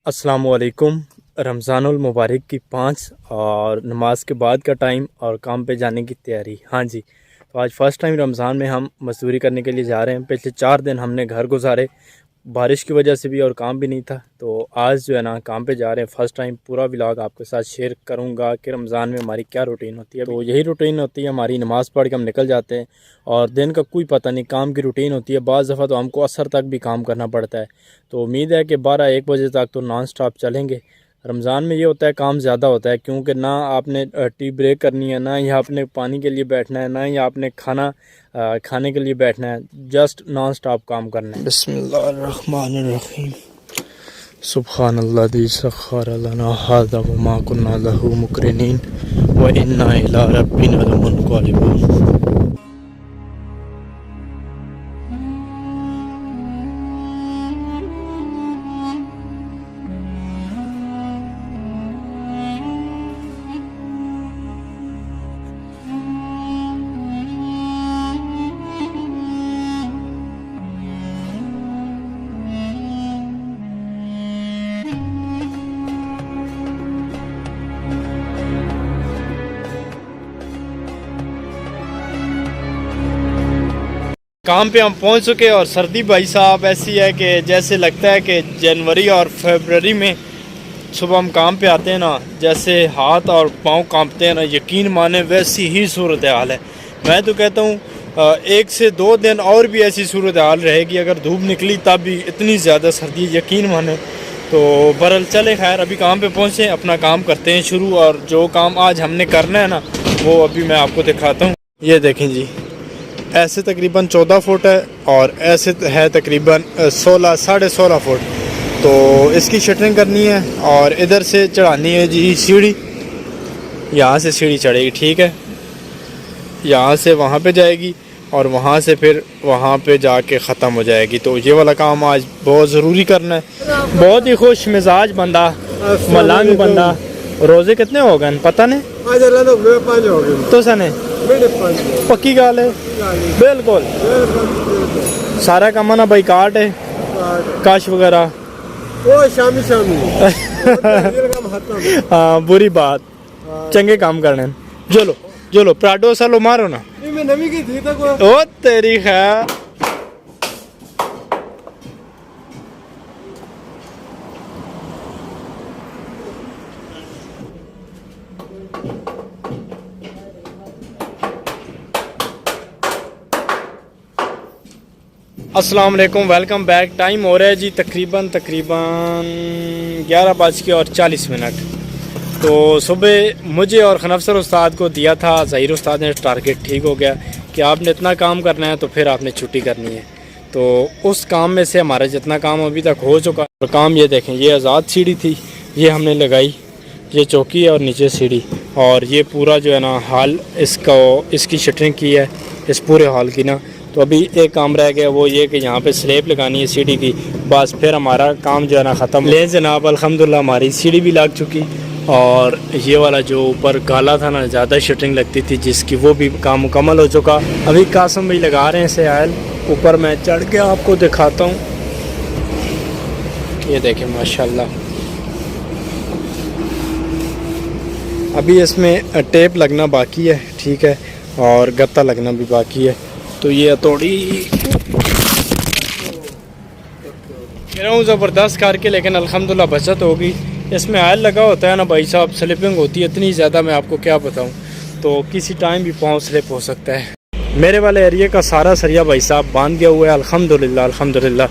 अस्सलामुअलैकुम। रमज़ानुल मुबारक की 5 और नमाज के बाद का टाइम और काम पे जाने की तैयारी। हाँ जी, तो आज फ़र्स्ट टाइम रमज़ान में हम मज़दूरी करने के लिए जा रहे हैं। पिछले 4 दिन हमने घर गुजारे, बारिश की वजह से भी और काम भी नहीं था, तो आज जो है ना काम पे जा रहे हैं। फ़र्स्ट टाइम पूरा व्लॉग आपके साथ शेयर करूंगा कि रमज़ान में हमारी क्या रूटीन होती है। तो यही रूटीन होती है हमारी, नमाज़ पढ़ के हम निकल जाते हैं और दिन का कोई पता नहीं, काम की रूटीन होती है। बाज़ दफ़ा तो हमको असर तक भी काम करना पड़ता है। तो उम्मीद है कि 12-1 बजे तक तो नॉन स्टॉप चलेंगे। रमज़ान में ये होता है काम ज़्यादा होता है, क्योंकि ना आपने टी ब्रेक करनी है, ना ही आपने पानी के लिए बैठना है, ना ही आपने खाने के लिए बैठना है। जस्ट नॉन स्टॉप काम करना है। बिस्मिल्लाहिर्रहमानिर्रहीम। सुब्हानल्लाज़ी सख्खर लना हाज़ा व मा कुन्ना लहू मुक़रिनीन व इन्ना इला रब्बिना लमुनक़लिबून। काम पे हम पहुंच चुके और सर्दी भाई साहब ऐसी है कि जैसे लगता है कि जनवरी और फरवरी में सुबह हम काम पे आते हैं ना, जैसे हाथ और पाँव कांपते हैं ना, यकीन माने वैसी ही सूरत हाल है। मैं तो कहता हूँ 1 से 2 दिन और भी ऐसी सूरत हाल रहेगी। अगर धूप निकली तब भी इतनी ज़्यादा सर्दी, यकीन माने। तो बहरहाल चले, खैर अभी काम पे पहुँचे, अपना काम करते हैं शुरू। और जो काम आज हमने करना है ना, वो अभी मैं आपको दिखाता हूँ। ये देखें जी, ऐसे तकरीबन 14 फुट है और ऐसे है तकरीबन 16-16.5 फुट। तो इसकी शटरिंग करनी है और इधर से चढ़ानी है जी सीढ़ी। यहाँ से सीढ़ी चढ़ेगी, ठीक है, यहाँ से वहाँ पे जाएगी और वहाँ से फिर वहाँ पे जाके ख़त्म हो जाएगी। तो ये वाला काम आज बहुत ज़रूरी करना है। बहुत ही खुश मिजाज बंदा, मलांग बंदा। रोज़े कितने हो गए पता नहीं? तो सने पक्की गाल है, बिल्कुल सारा काम ना भाई काट है, काश वगैरह वो शामी हाँ बुरी बात, चंगे काम करने। चलो चलो प्राडो सालो मारो ना। मैं नवी की थी तक ओ तेरी खैर। अस्सलाम वालेकुम, वेलकम बैक। टाइम हो रहा है जी तकरीबन 11:40। तो सुबह मुझे और खनफसर उस्ताद को दिया था ज़हीर उस्ताद ने टारगेट, ठीक हो गया कि आपने इतना काम करना है तो फिर आपने छुट्टी करनी है। तो उस काम में से हमारा जितना काम अभी तक हो चुका और काम ये देखें, ये आज़ाद सीढ़ी थी, ये हमने लगाई, ये चौकी है और नीचे सीढ़ी। और ये पूरा जो है ना हॉल, इसकी शटरिंग की है इस पूरे हॉल की ना। तो अभी एक काम रह गया, वो ये कि यहाँ पे स्लेब लगानी है सीढ़ी की, बस फिर हमारा काम जो है ना ख़त्म। ले जनाब अल्हम्दुलिल्लाह हमारी सीढ़ी भी लग चुकी और ये वाला जो ऊपर गाला था ना, ज़्यादा शटरिंग लगती थी जिसकी, वो भी काम मुकम्मल हो चुका। अभी कासम भाई लगा रहे हैं इसे आयल। ऊपर मैं चढ़ के आपको दिखाता हूँ। ये देखें माशाल्लाह, अभी इसमें टेप लगना बाकी है, ठीक है, और गत्ता लगना भी बाकी है। तो ये हथौड़ी कह रहा हूँ ज़बरदस्त करके, लेकिन अल्हम्दुलिल्लाह बचत होगी। इसमें आयल लगा होता है ना भाई साहब, स्लिपिंग होती है इतनी ज़्यादा, मैं आपको क्या बताऊँ। तो किसी टाइम भी पाँव स्लिप हो सकता है। मेरे वाले एरिया का सारा सरिया भाई साहब बांध गया हुआ है अल्हम्दुलिल्लाह अल्हम्दुलिल्लाह।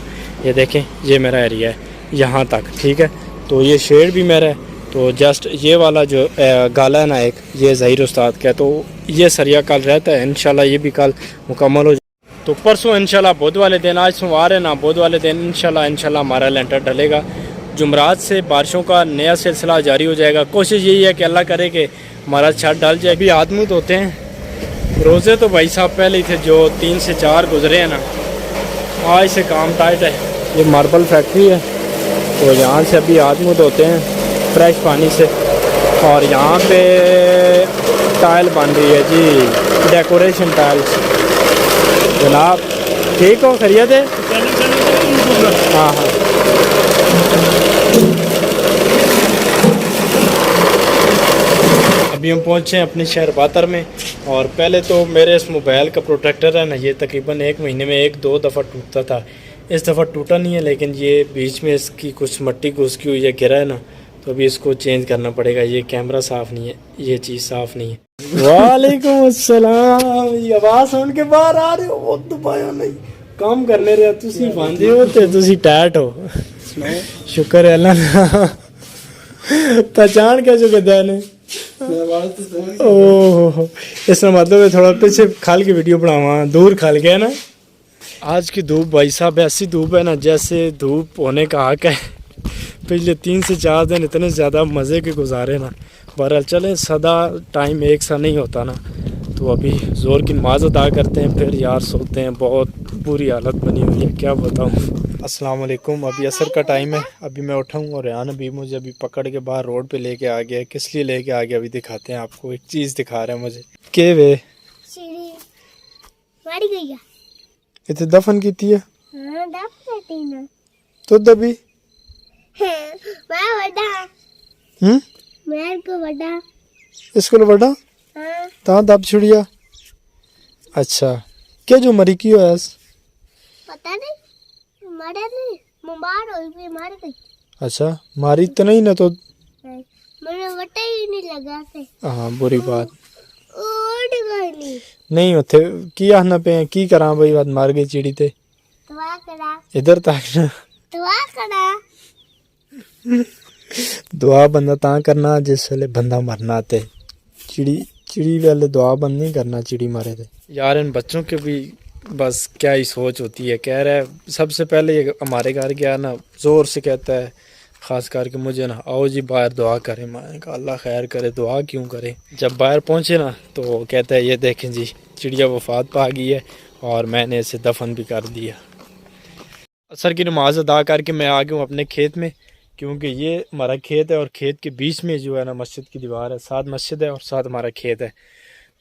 ये देखें, ये मेरा एरिया है यहाँ तक, ठीक है। तो ये शेड भी मेरा है। तो जस्ट ये वाला जो गाला है ना एक, ये ज़हीर उस्ताद का है। तो ये सरिया कल रहता है, इंशाल्लाह ये भी कल मुकम्मल हो जाए। तो परसों इंशाल्लाह बुध वाले दिन, आज सोमवार है ना, बुध वाले दिन इंशाल्लाह हमारा लेंटर डलेगा। जुमरात से बारिशों का नया सिलसिला जारी हो जाएगा। कोशिश यही है कि अल्लाह करे कि हमारा छत डल जाए। अभी आदमूद होते हैं, रोज़े तो भाई साहब पहले ही थे जो 3 से 4 गुजरे हैं ना, आज से काम टाइट है। ये मार्बल फैक्ट्री है, तो यहाँ से अभी आदमूद होते हैं फ्रेश पानी से। और यहाँ पे टाइल बन रही है जी, डेकोरेशन टाइल्स। जनाब ठीक हो, खैरियत है? हाँ हाँ। अभी हम पहुँचे हैं अपने शहर बातर में। और पहले तो मेरे इस मोबाइल का प्रोटेक्टर है ना, ये तकरीबन 1 महीने में 1-2 दफ़ा टूटता था। इस दफ़ा टूटा नहीं है, लेकिन ये बीच में इसकी कुछ मट्टी घुस की हुई है, गिरा है ना, तो अभी इसको चेंज करना पड़ेगा। ये कैमरा साफ़ नहीं है, ये चीज़ साफ़ नहीं है। वालेकुम अस्सलाम। ये आवाज़ सुन के बाहर आ रहे हो? वो दबाया नहीं, काम करने रहे तुसी बांधे होते, तुसी टैट हो। शुक्र है अल्लाह ना। पहचान क्या चुके ने। ओह, इसका मतलब है थोड़ा पीछे खाल की वीडियो बनावा, दूर खाल गया ना। आज की धूप भाई साहब ऐसी धूप है ना, जैसे धूप होने का हक है। पिछले 3 से 4 दिन इतने ज़्यादा मज़े के गुजारे ना। बहरहाल चलें, सदा टाइम एक सा नहीं होता ना। तो अभी ज़ोर की नमाज़ अदा करते हैं, फिर यार सोते हैं। बहुत बुरी हालत बनी हुई है, क्या बताऊँ। अस्सलाम वालेकुम। अभी असर का टाइम है, अभी मैं उठा हूँ और रेहान अभी मुझे अभी पकड़ के बाहर रोड पे लेके आ गया है। किस लिए लेके आ गया अभी दिखाते हैं आपको। एक चीज़ दिखा रहे हैं मुझे के वे मारी गई है। इतने दफन की थी है। हाँ, दफन ना तो दबी मैं वड्डा मैं को वड्डा इसको वड्डा हाँ ता दब छुड़िया। अच्छा, क्या जो मरी की हो ऐस? पता नहीं, मरे नहीं, मुबार हो गई, मार गई। अच्छा, मारी तो नहीं ना, तो मुझे वट्टा ही नहीं लगा थे। हाँ, बुरी बात उड़ गई नहीं होते की आना पे की करा भाई, बात मार गई चिड़ी ते। दुआ करा, इधर तक ना दुआ करा। दुआ बंदा ता करना जिस वेले बंदा मरना ते। चिड़ी चिड़ी वाले दुआ बंद नहीं करना चिड़ी मारे थे। यार इन बच्चों के भी बस क्या ही सोच होती है। कह रहा है सबसे पहले ये हमारे घर गया ना, ज़ोर से कहता है ख़ास करके मुझे ना, आओ जी बाहर दुआ करें। मैंने कहा अल्लाह खैर करे, दुआ क्यों करे। जब बाहर पहुँचे ना तो कहता है ये देखें जी, चिड़िया वफात पा गई है और मैंने इसे दफन भी कर दिया। असर की नमाज अदा करके मैं आ गया हूँ अपने खेत में, क्योंकि ये हमारा खेत है और खेत के बीच में जो है ना मस्जिद की दीवार है। साथ मस्जिद है और साथ हमारा खेत है।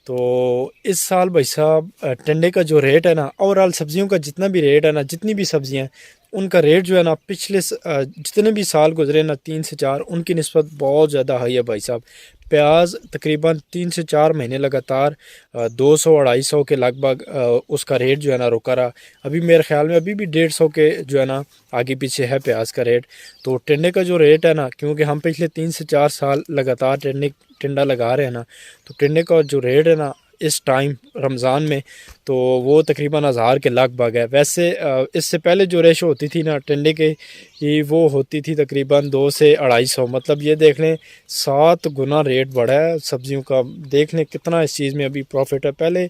तो इस साल भाई साहब टिंडे का जो रेट है ना, ओवरऑल सब्जियों का जितना भी रेट है ना, जितनी भी सब्जियां हैं उनका रेट जो है ना पिछले जितने भी साल गुजरे ना 3 से 4, उनकी निस्बत बहुत ज़्यादा हाई है भाई साहब। प्याज तकरीबन 3 से 4 महीने लगातार 200-250 के लगभग उसका रेट जो है ना रुका रहा। अभी मेरे ख्याल में अभी भी 150 के जो है ना आगे पीछे है प्याज का रेट। तो टिंडे का जो रेट है ना, क्योंकि हम पिछले 3 से 4 साल लगातार टिंडा लगा रहे हैं ना, तो टिंडे का जो रेट है ना इस टाइम रमज़ान में तो वो तकरीबन 1000 के लगभग है। वैसे इससे पहले जो रेशो होती थी ना टिंडे के की, वो होती थी तकरीबन 2 से 250। मतलब ये देख लें 7 गुना रेट बढ़ा है सब्ज़ियों का। देख लें कितना इस चीज़ में अभी प्रॉफिट है। पहले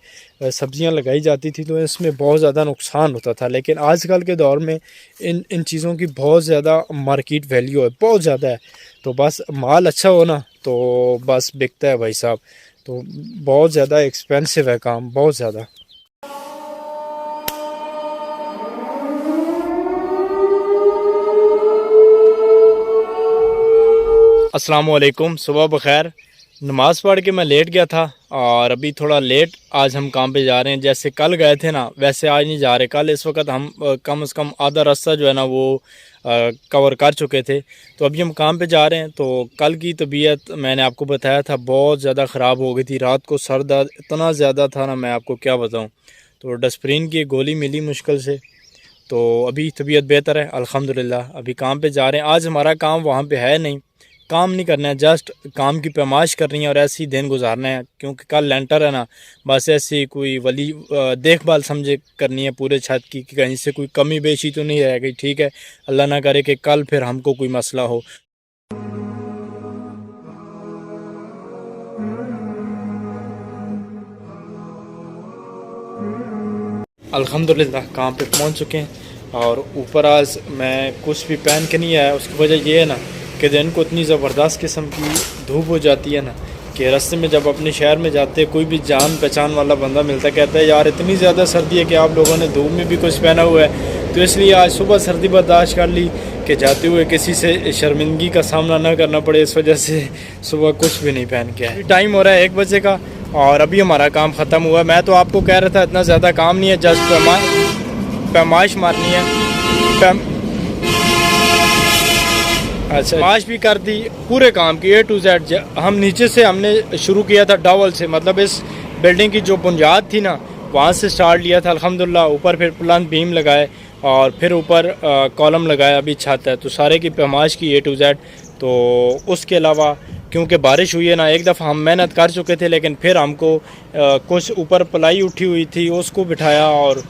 सब्ज़ियां लगाई जाती थी तो इसमें बहुत ज़्यादा नुकसान होता था, लेकिन आजकल के दौर में इन चीज़ों की बहुत ज़्यादा मार्केट वैल्यू है, बहुत ज़्यादा है। तो बस माल अच्छा हो ना तो बस बिकता है भाई साहब। तो बहुत ज़्यादा एक्सपेंसिव है काम, बहुत ज़्यादा। अस्सलाम वालेकुम, सुबह बखैर। नमाज़ पढ़ के मैं लेट गया था और अभी थोड़ा लेट आज हम काम पे जा रहे हैं। जैसे कल गए थे ना वैसे आज नहीं जा रहे। कल इस वक्त हम कम से कम आधा रास्ता जो है ना वो कवर कर चुके थे। तो अभी हम काम पे जा रहे हैं। तो कल की तबीयत मैंने आपको बताया था बहुत ज़्यादा ख़राब हो गई थी। रात को सर दर्द इतना ज़्यादा था ना, मैं आपको क्या बताऊँ। तो डस्प्रिन की गोली मिली मुश्किल से। तो अभी तबीयत बेहतर है अल्हम्दुलिल्लाह। अभी काम पे जा रहे हैं। आज हमारा काम वहाँ पे है नहीं, काम नहीं करना है, जस्ट काम की पैमाइश करनी है और ऐसे ही दिन गुजारना है। क्योंकि कल लेंटर है ना, बस ऐसे कोई वली देखभाल समझे करनी है पूरे छत की कि कहीं से कोई कमी बेशी तो नहीं रह गई। ठीक है, अल्लाह ना करे कि कल फिर हमको कोई मसला हो। अल्हम्दुलिल्लाह काम पे पहुंच चुके हैं और ऊपर आज मैं कुछ भी पहन के नहीं आया। उसकी वजह ये है ना कि दिन को इतनी ज़बरदस्त किस्म की धूप हो जाती है ना कि रास्ते में जब अपने शहर में जाते कोई भी जान पहचान वाला बंदा मिलता कहता है यार इतनी ज़्यादा सर्दी है कि आप लोगों ने धूप में भी कुछ पहना हुआ है। तो इसलिए आज सुबह सर्दी बर्दाश्त कर ली कि जाते हुए किसी से शर्मिंदगी का सामना ना करना पड़े। इस वजह से सुबह कुछ भी नहीं पहन के आए। टाइम हो रहा है 1 बजे का और अभी हमारा काम ख़त्म हुआ। मैं तो आपको कह रहा था इतना ज़्यादा काम नहीं है, जस्ट पैमाइश मारनी है। अच्छा, माश भी कर दी पूरे काम की A to Z। हम नीचे से हमने शुरू किया था डबल से, मतलब इस बिल्डिंग की जो बुनियाद थी ना वहाँ से स्टार्ट लिया था अल्हम्दुलिल्लाह। ऊपर फिर प्लान बीम लगाए और फिर ऊपर कॉलम लगाया, अभी छत है। तो सारे की पैमाश की A to Z। तो उसके अलावा क्योंकि बारिश हुई है ना, एक दफ़ा हम मेहनत कर चुके थे, लेकिन फिर हमको कुछ ऊपर पलाई उठी हुई थी उसको बिठाया, और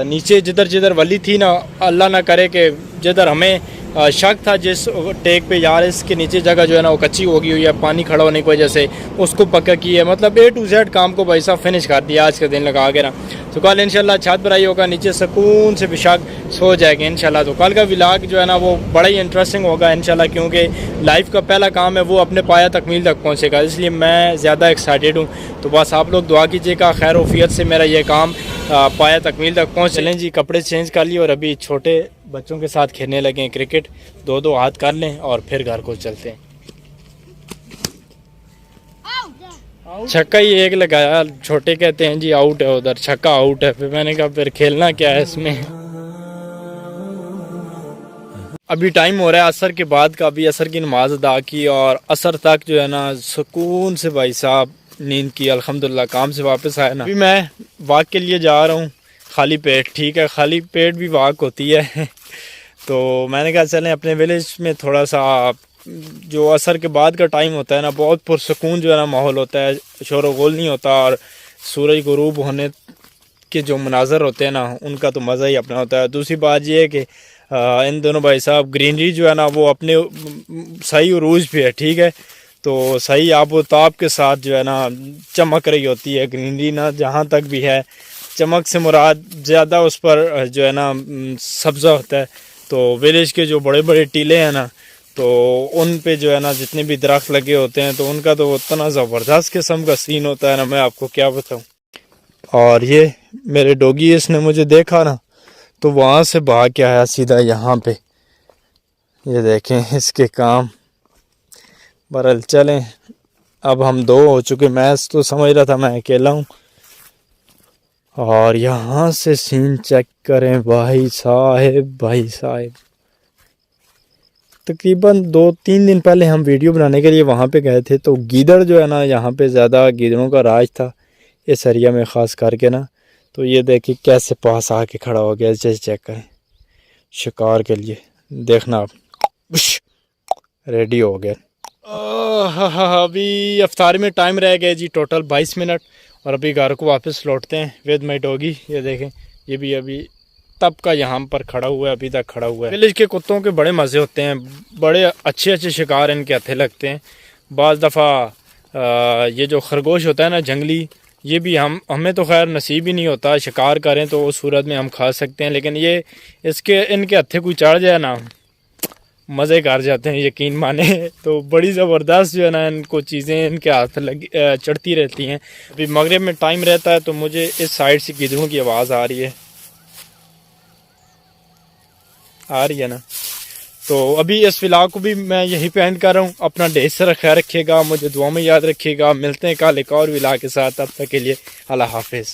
नीचे जिधर जिधर वली थी ना, अल्लाह ना करे कि जिधर हमें शक था जिस टेक पे यार इसके नीचे जगह जो है ना वो कच्ची हो गई हुई है पानी खड़ा होने की वजह से, उसको पक्का की है। मतलब A to Z काम को भाई साहब फिनिश कर दिया आज के दिन लगा के ना। तो कल इंशाल्लाह छत भराई होगा, नीचे सुकून से बेशक सो जाएगा इंशाल्लाह। तो कल का व्लॉग जो है ना वो बड़ा ही इंटरेस्टिंग होगा इंशाल्लाह, क्योंकि लाइफ का पहला काम है वो अपने पाया तकमील तक पहुँचेगा, इसलिए मैं ज़्यादा एक्साइटेड हूँ। तो बस आप लोग दुआ कीजिएगा खैर वफियत से मेरा ये काम पाया तकमील तक पहुँच। चलें जी, कपड़े चेंज कर लिए और अभी छोटे बच्चों के साथ खेलने लगे हैं क्रिकेट। दो दो हाथ कर लें और फिर घर को चलते हैं। छक्का ही एक लगाया, छोटे कहते हैं जी आउट है, उधर छक्का आउट है। फिर मैंने कहा फिर खेलना क्या है इसमें। अभी टाइम हो रहा है असर के बाद का, अभी असर की नमाज अदा की और असर तक जो है ना सुकून से भाई साहब नींद की अल्हम्दुलिल्लाह। काम से वापस आया ना, अभी मैं वॉक के लिए जा रहा हूँ खाली पेट। ठीक है, खाली पेट भी वॉक होती है। तो मैंने कहा चलें अपने विलेज में थोड़ा सा, जो असर के बाद का टाइम होता है ना बहुत पुरसकून जो है ना माहौल होता है, शोर व गुल नहीं होता, और सूरज गुरूब होने के जो मनाजर होते हैं ना उनका तो मज़ा ही अपना होता है। दूसरी बात ये है कि इन दोनों भाई साहब ग्रीनरी जो है ना वो अपने सही उरूज पे है। ठीक है, तो सही आबो ताब के साथ जो है ना चमक रही होती है ग्रीनरी ना, जहाँ तक भी है। चमक से मुराद ज़्यादा उस पर जो है ना सब्ज़ा होता है। तो विलेज के जो बड़े बड़े टीले हैं ना, तो उन पे जो है ना जितने भी दरख्त लगे होते हैं तो उनका तो इतना ज़बरदस्त किस्म का सीन होता है ना, मैं आपको क्या बताऊं। और ये मेरे डॉगी, इसने मुझे देखा ना तो वहाँ से भाग के आया सीधा यहाँ पे। ये देखें इसके काम। बहरहाल चलें, अब हम दो हो चुके, मैं तो समझ रहा था मैं अकेला हूँ। और यहाँ से सीन चेक करें भाई साहब, भाई साहब। तकरीबन 2-3 दिन पहले हम वीडियो बनाने के लिए वहाँ पे गए थे, तो गीदड़ जो है ना यहाँ पे ज़्यादा गीदड़ों का राज था इस एरिया में ख़ास करके ना। तो ये देखिए कैसे पास आके खड़ा हो गया, जैसे चेक करें शिकार के लिए। देखना आप, रेडी हो गया। अभी अफ्तारी में टाइम रह गया जी टोटल 22 मिनट, और अभी घर को वापस लौटते हैं विद माई डॉगी। ये देखें ये भी अभी तब का यहाँ पर खड़ा हुआ है, अभी तक खड़ा हुआ है। विलेज के कुत्तों के बड़े मज़े होते हैं, बड़े अच्छे अच्छे शिकार इनके हथे लगते हैं। बाज़ दफ़ा ये जो खरगोश होता है ना जंगली, ये भी हमें तो खैर नसीब ही नहीं होता शिकार करें तो उस सूरत में हम खा सकते हैं, लेकिन ये इनके हथे कोई चढ़ जाए ना मज़े कर जाते हैं यकीन माने। तो बड़ी ज़बरदस्त जो है ना इनको चीज़ें इनके हाथ चढ़ती रहती हैं। अभी मगरिब में टाइम रहता है तो मुझे इस साइड से गिदड़ों की आवाज़ आ रही है ना। तो अभी इस व्लॉग को भी मैं यहीं पे एंड कर रहा हूँ। अपना ढेर सारा ख्याल रखिएगा, मुझे दुआ में याद रखिएगा। मिलते हैं कल एक और व्लॉग के साथ, तब तक के लिए अल्लाह हाफिज़।